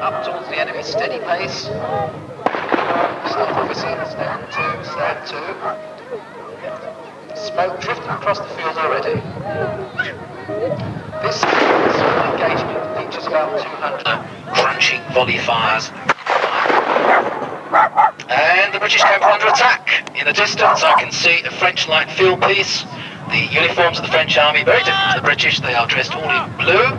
up towards the enemy, steady pace. Staff officer, stand to. Smoke drifting across the field already. This engagement features about 200 crunching volley fires. And the British camp are under attack. In the distance I can see a French light field piece. The uniforms of the French army, very different to the British, they are dressed all in blue.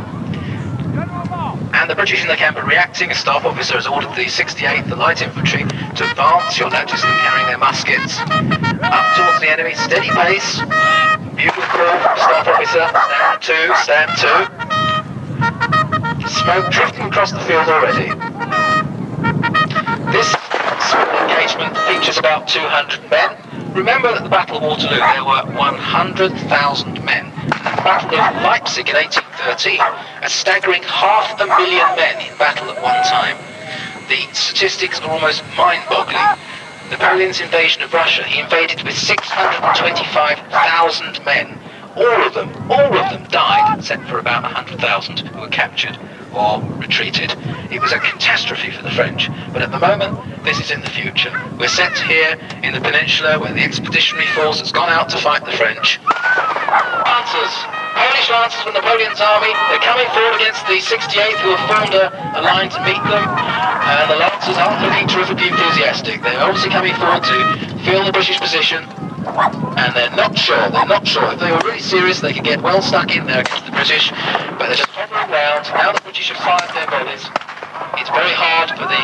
And the British in the camp are reacting. A staff officer has ordered the 68th, the light infantry, to advance. You'll notice them carrying their muskets up towards the enemy, steady pace. Bugle call, staff officer, stand to. Smoke drifting across the field already. This small engagement features about 200 men. Remember at the Battle of Waterloo there were 100,000 men. At the Battle of Leipzig in 1813, a staggering 500,000 men in battle at one time. The statistics are almost mind-boggling. Napoleon's invasion of Russia, he invaded with 625,000 men. All of them died, except for about 100,000 who were captured or retreated. It was a catastrophe for the French, but at the moment, this is in the future. We're set here in the peninsula where the expeditionary force has gone out to fight the French. Lancers, Polish Lancers from Napoleon's army, they're coming forward against the 68th who have formed a line to meet them, and the Lancers aren't looking terrifically enthusiastic. They're obviously coming forward to feel the British position, and they're not sure. If they were really serious, they could get well stuck in there against the British, but they're just hovering around. Now the British have fired their volleys. It's very hard for the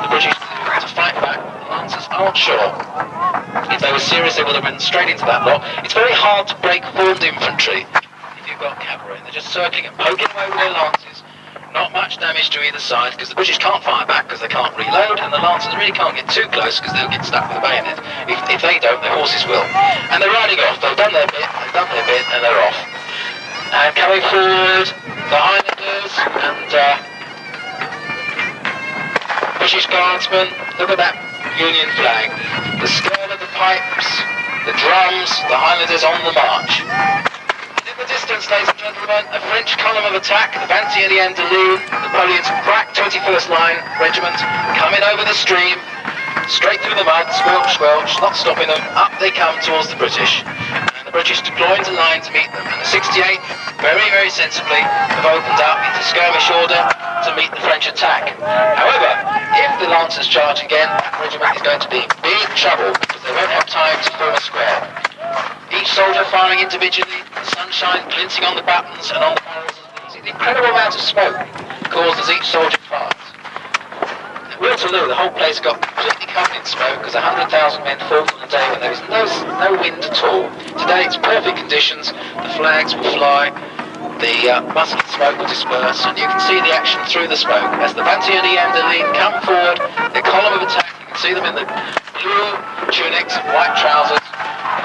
British to fight back. The Lancers aren't sure. If they were serious, they would have been straight into that lot. It's very hard to break formed infantry if you've got cavalry. They're just circling and poking away with their lances. Not much damage to either side, because the British can't fire back because they can't reload, and the Lancers really can't get too close because they'll get stuck with a bayonet. If they don't, their horses will. And they're riding off. They've done their bit, and they're off. And coming forward, the Highlanders and British Guardsmen. Look at that Union flag. The skirl of the pipes, the drums, the Highlanders on the march. In the distance, ladies and gentlemen, a French column of attack, the 21st Napoleon's crack 21st Line Regiment, coming over the stream, straight through the mud, squelch, squelch, not stopping them. Up they come towards the British. And the British deploy into line to meet them. And the 68th, very, very sensibly, have opened up into skirmish order to meet the French attack. However, if the Lancers charge again, that regiment is going to be in big trouble because they won't have time to form a square. Each soldier firing individually, the sunshine glinting on the buttons and on the barrels of these. The incredible amount of smoke caused as each soldier fires. At Waterloo, the whole place got completely covered in smoke because 100,000 men fought on a day when there was no wind at all. Today it's perfect conditions, the flags will fly, the musket smoke will disperse, and you can see the action through the smoke. As the 21st come forward, their column of attack, you can see them in the blue tunics and white trousers.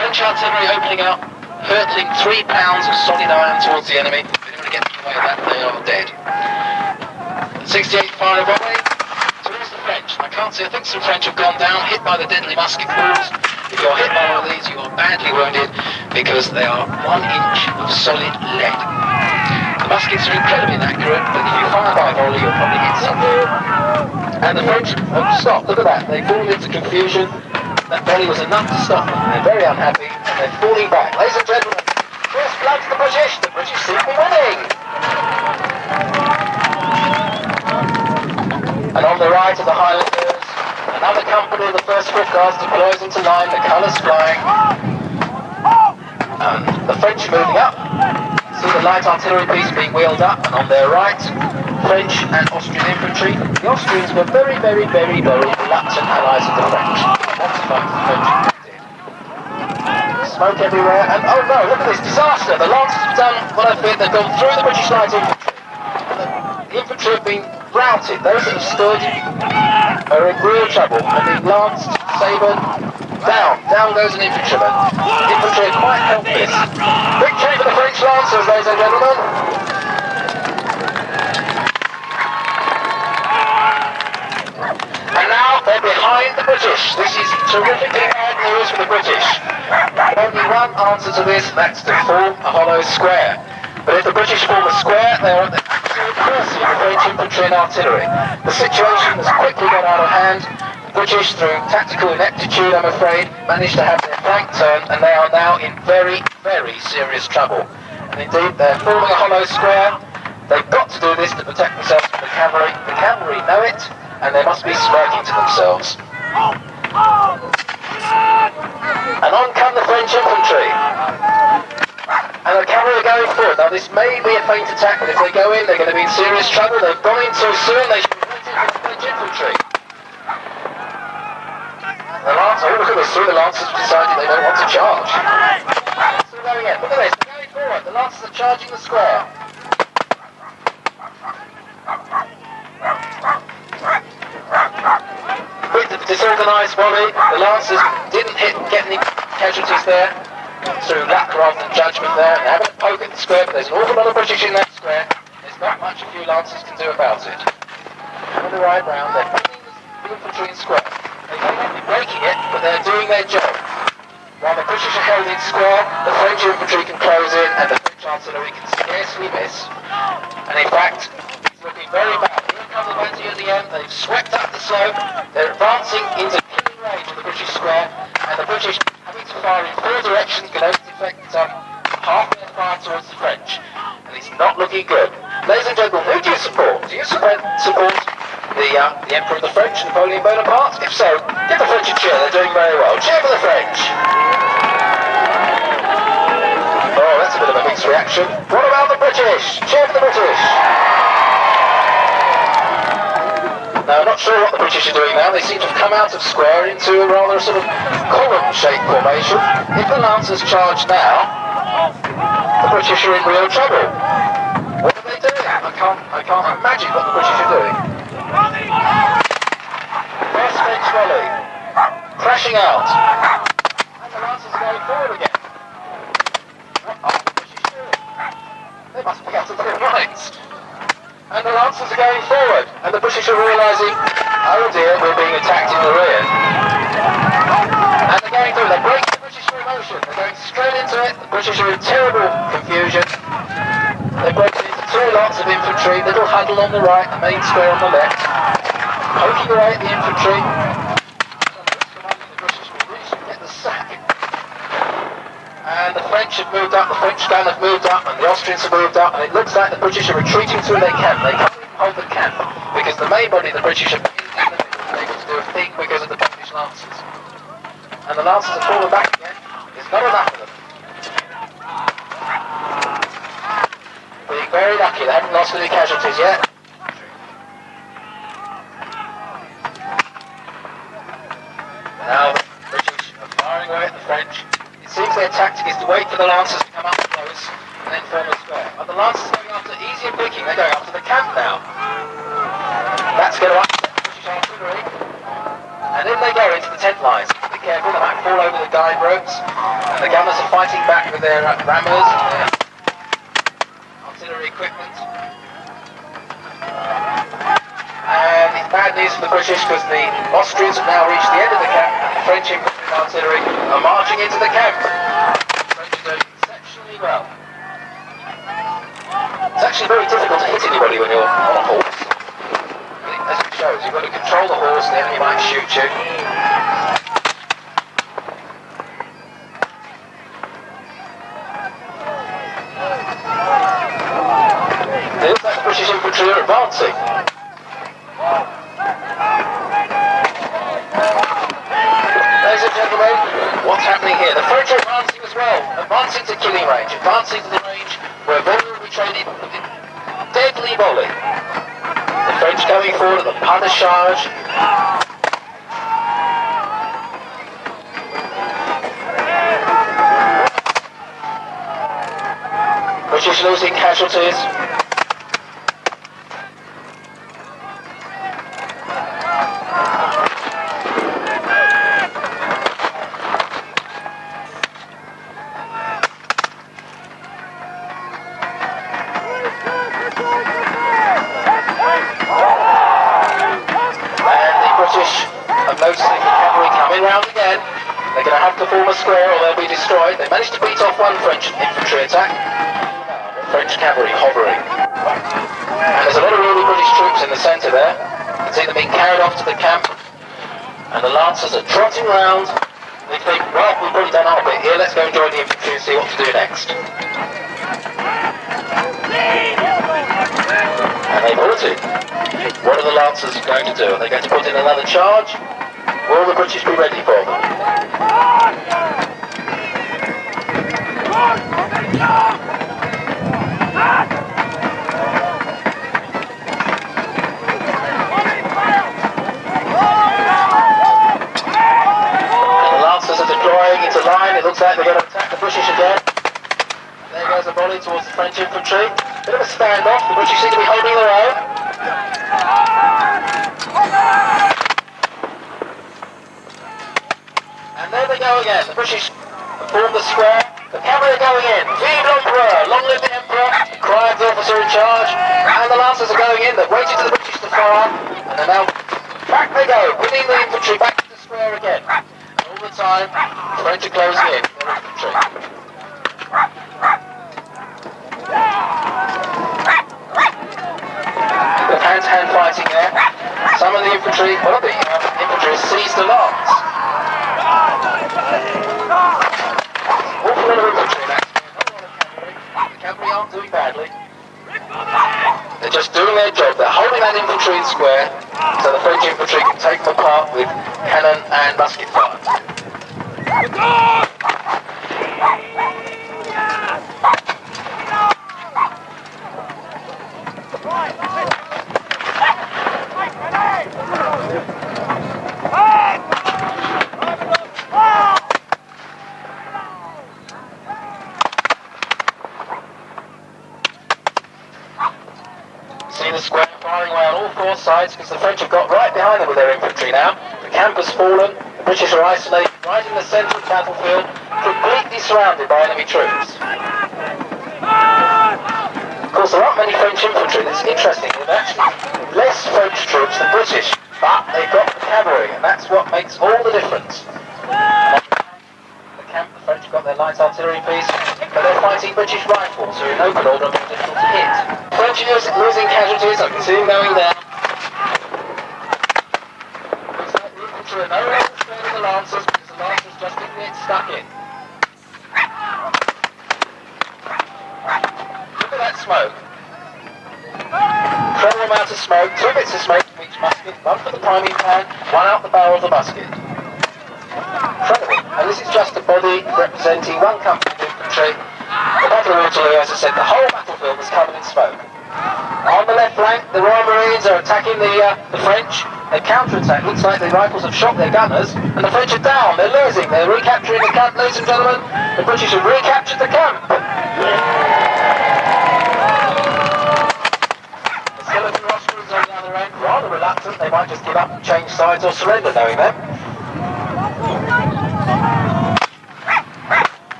French artillery opening up, hurtling 3 pounds of solid iron towards the enemy. If anyone gets away with that, they are dead. 68 firing away towards the French. I can't see, I think some French have gone down, hit by the deadly musket balls. If you're hit by one of these, you are badly wounded because they are 1 inch of solid lead. The muskets are incredibly inaccurate, but if you fire by volley, you'll probably hit something. And the French have stopped, look at that, they fall into confusion. That volley was enough to stop them. They're very unhappy and they're falling back. Ladies and gentlemen, first blood to the British seem to be winning. And on the right of the Highlanders, another company of the 1st Foot Guards deploys into line, the colours flying. And the French moving up. See the light artillery piece being wheeled up, and on their right, French and Austrian infantry. The Austrians were very, very, very, very reluctant allies of the French. Not to fight the French did. Smoke everywhere, and oh no, look at this disaster! The Lancers have done what I feared, they've gone through the British light infantry. The infantry have been routed. Those that have stood are in real trouble, and being lanced, sabred, down goes an infantryman. The infantry are quite helpless. Victory for the French Lancers, ladies and gentlemen! And now they're behind the British. This is terrifically bad news for the British. Only one answer to this, that's to form a hollow square. But if the British form a square, they are at the absolute mercy of the French infantry and artillery. The situation has quickly got out of hand. The British, through tactical ineptitude, I'm afraid, managed to have their flank turned, and they are now in very, very serious trouble. And indeed, they're forming a hollow square. They've got to do this to protect themselves from the cavalry. The cavalry know it, and they must be striking to themselves. And on come the French infantry. And the cavalry are going forward. Now this may be a feint attack, but if they go in, they're going to be in serious trouble. They've gone in too soon. They should be waiting for the French infantry. The Lancers, oh look at this, the Lancers have decided they don't want to charge. Still going in. Look at this, they're going forward. The Lancers are charging the square. With the disorganised volley, the Lancers didn't get any casualties there. Through luck rather than judgment there, and having a poke at the square, but there's an awful lot of British in that square. There's not much a few Lancers can do about it. Having the right round, they're putting the infantry in square. They may not be breaking it, but they're doing their job. While the British are held in square, the French infantry can close in, and the French artillery can scarcely miss. And in fact, it's looking very bad. Here come the Battle at the end, they've swept up the slope, they're advancing into killing range of the British square, and the British, having to fire in four directions, can only deflect half their fire towards the French. And it's not looking good. Ladies and gentlemen, who do you support? Do you support the Emperor of the French, Napoleon Bonaparte? If so, give the French a cheer, they're doing very well. Cheer for the French! Oh, that's a bit of a mixed reaction. What about the British? Cheer for the British! Now, I'm not sure what the British are doing now. They seem to have come out of square into a rather sort of column-shaped formation. If the Lancers charge now, the British are in real trouble. What are they doing? I can't imagine what the British are doing. First French volley, crashing out, and the Lancers are going forward again. What are the British doing? They must be out of their minds. And the Lancers are going forward, and the British are realising, oh dear, we're being attacked in the rear. And they're going through, they're breaking the British formation, they're going straight into it, the British are in terrible confusion. They're broken into two lots of infantry, little huddle on the right, the main square on the left, poking away at the infantry. The British will reach and get the sack. And the French have moved up, the French gun have moved up, and the Austrians have moved up, and it looks like the British are retreating through their camp. They can't even hold the camp, because the main body of the British are in the middle, able to do a thing because of the British Lancers. And the Lancers have fallen back again. There's not enough of them. Being very lucky, they haven't lost any casualties yet. Now the British are firing away at the French. It seems their tactic is to wait for the Lancers to come up close and then form a square. But the Lancers are going after easier picking, they're going after the camp now. That's going to upset the British artillery. And in they go into the tent lines. Be careful, they might fall over the guide ropes. And the gunners are fighting back with their rammers and their artillery equipment. And it's bad news for the British because the Austrians have now reached the end of the camp and the French infantry and artillery are marching into the camp. The French are doing exceptionally well. It's actually very difficult to hit anybody when you're on a horse. As it shows, you've got to control the horse, the enemy might shoot you. It looks like the British infantry are advancing. Ladies and gentlemen, what's happening here? The French are advancing as well, advancing to killing range, advancing to the range where volley will be trained in deadly volley. The French going forward at the pas de charge. British losing casualties. Noticing the cavalry coming round again. They're going to have to form a square or they'll be destroyed. They managed to beat off one French infantry attack. What French cavalry hovering. And there's a lot of really British troops in the centre there. You can see them being carried off to the camp. And the Lancers are trotting round. They think, well, we've already done our bit here, let's go and join the infantry and see what to do next. And they've halted. What are the Lancers going to do? Are they going to put in another charge? Will the British be ready for them? Into line, it looks like they're going to attack the British again. There goes a volley towards the French infantry. Bit of a standoff, the British seem to be holding their own. And there they go again, the British form the square. The cavalry are going in. Vive l'Empereur, long live the Emperor, cries the officer in charge. And the Lancers are going in, they've waited for the British to fire. And then now, back they go, winning the infantry back to the square again. All the time, the French are closing in their infantry. Bit of hand-to-hand fighting there. Some of the infantry, one of the infantry has seized the lance. Awful lot of infantry in action, not a lot of cavalry. The cavalry aren't doing badly. They're just doing their job. They're holding that infantry in square so the French infantry can take them apart with cannon and musket fire. See the square firing away on all four sides because the French have got right behind them with their infantry now. The camp has fallen, the British are isolated right in the centre of the battlefield, completely surrounded by enemy troops. Of course, there aren't many French infantry. It's interesting, there's actually less French troops than British, but they've got the cavalry, and that's what makes all the difference. The camp, the French have got their light artillery piece, but they're fighting British rifles, who in open order are more difficult to hit. French are losing casualties, I can see them going down. Looks like the infantry are no longer scared of the Lancers, because the Lancers just didn't get stuck in. Look at that smoke. Incredible amount of smoke, 2 bits of smoke from each musket, one for the priming pan, one out the barrel of the musket. Incredible. And this is just a body representing one company of infantry. The Battle of Waterloo, as I said, the whole battlefield was covered in smoke. On the left flank, the Royal Marines are attacking the French. They counter-attack. Looks like the rifles have shot their gunners, and the French are down. They're losing. They're recapturing the camp, ladies and gentlemen. The British have recaptured the camp. The skeleton rosters on the other end, rather reluctant. They might just give up, change sides, or surrender, knowing them.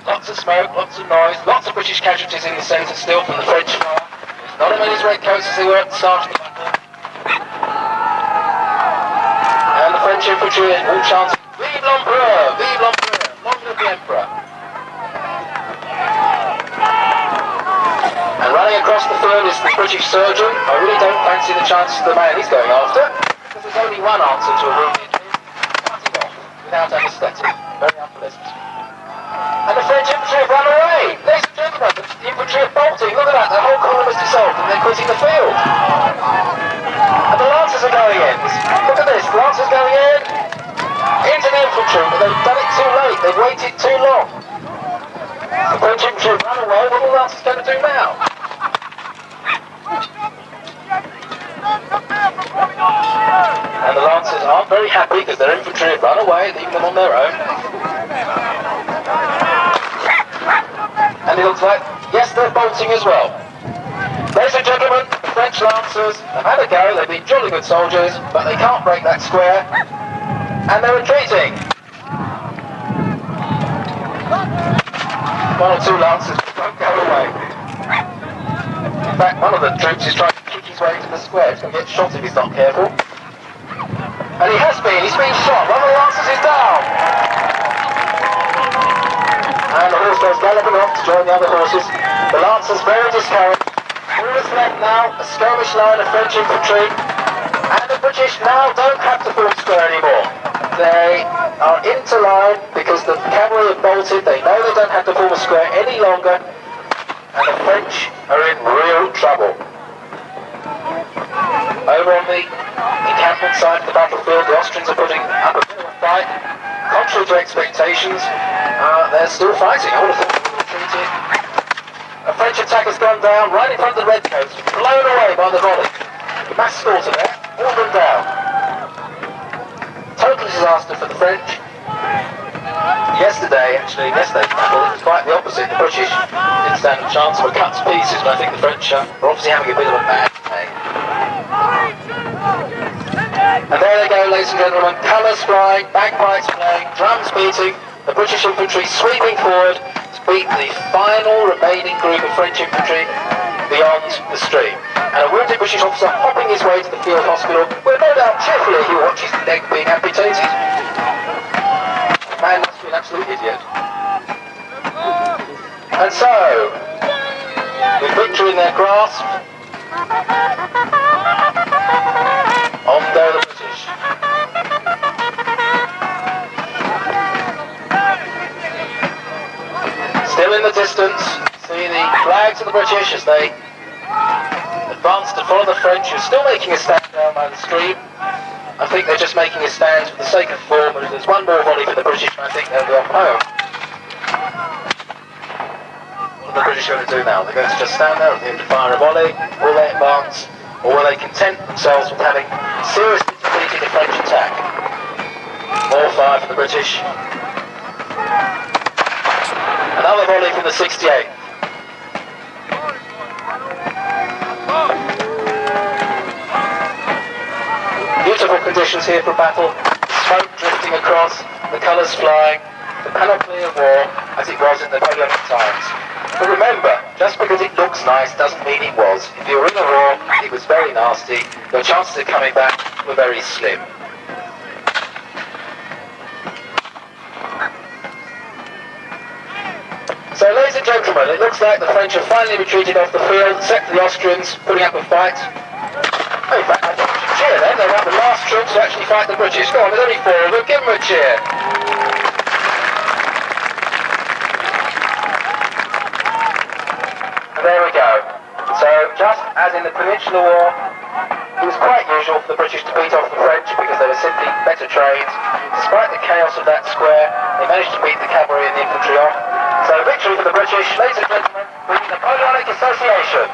Lots of smoke, lots of noise, lots of British casualties in the centre still from the French fire. Not as many redcoats as they were at the start of the battle. And the French infantry all chanting, Vive l'Empereur! Vive l'Empereur! Long live the Emperor! And running across the field is the British surgeon. I really don't fancy the chances of the man he's going after, because there's only one answer to a wounded man: cutting off without anaesthetic. Very unpleasant. And the French infantry have run away! Ladies and gentlemen, the infantry are bolting. Look at that, the whole column is dissolved and they're quitting the field. And the Lancers are going in. Look at this, the Lancers going in. Into the infantry, but they've done it too late. They've waited too long. The French infantry have run away. What are the Lancers going to do now? And the Lancers aren't very happy because their infantry have run away, leaving them on their own. And it looks like, yes, they're bolting as well. Ladies and gentlemen, the French Lancers have had a go. They've been jolly good soldiers, but they can't break that square. And they're retreating. One or two Lancers won't go away. In fact, one of the troops is trying to kick his way into the square. He's going to get shot if he's not careful. And he has been. He's been shot. One of the Lancers is down. and the horse goes galloping off to join the other horses. The Lancers very discouraged. All that's left now, a skirmish line of French infantry, and the British now don't have to form square anymore. They are into line because the cavalry have bolted. They know they don't have to form a square any longer, and the French are in real trouble. Over on the encampment side of the battlefield, the Austrians are putting up a bit of a fight. Contrary to expectations, they're still fighting. I would have thought they were retreating. A French attack has gone down right in front of the Redcoats, blown away by the volley. Mass slaughter there, all them down. Total disaster for the French. Yesterday's battle, it was quite the opposite. The British didn't stand a chance, were cut to pieces, but I think the French are obviously having a bit of a bad day. And there they go, ladies and gentlemen, colours flying, bagpipes playing, drums beating, the British infantry sweeping forward to beat the final remaining group of French infantry beyond the stream. And a wounded British officer hopping his way to the field hospital, where no doubt cheerfully he watches his leg being amputated. The man must be an absolute idiot. And so, with victory in their grasp, on go the British. Still in the distance, see the flags of the British as they advance to follow the French, who are still making a stand down by the stream. I think they're just making a stand for the sake of form, and if there's one more volley for the British, I think they'll be off home. What are the British going to do now? They're going to just stand there and to fire a volley, will they advance, or will they content themselves with having seriously defeated the French attack? More fire for the British. Another volley from the 68th. Beautiful conditions here for battle. Smoke drifting across, the colours flying, the panoply of war as it was in the Napoleonic times. But remember, just because it looks nice doesn't mean it was. If you were in a war, it was very nasty. Your chances of coming back were very slim. So, ladies and gentlemen, it looks like the French have finally retreated off the field, except for the Austrians putting up a fight. Oh, in fact, I think we should cheer then. They're not the last troops to actually fight the British. Go on, there's only 4 of them. Give them a cheer. And there we go. So, just as in the Peninsular War, it was quite usual for the British to beat off the French because they were simply better trained. Despite the chaos of that square, they managed to beat the cavalry and the infantry off. So victory for the British, ladies and gentlemen, with the Napoleonic Association.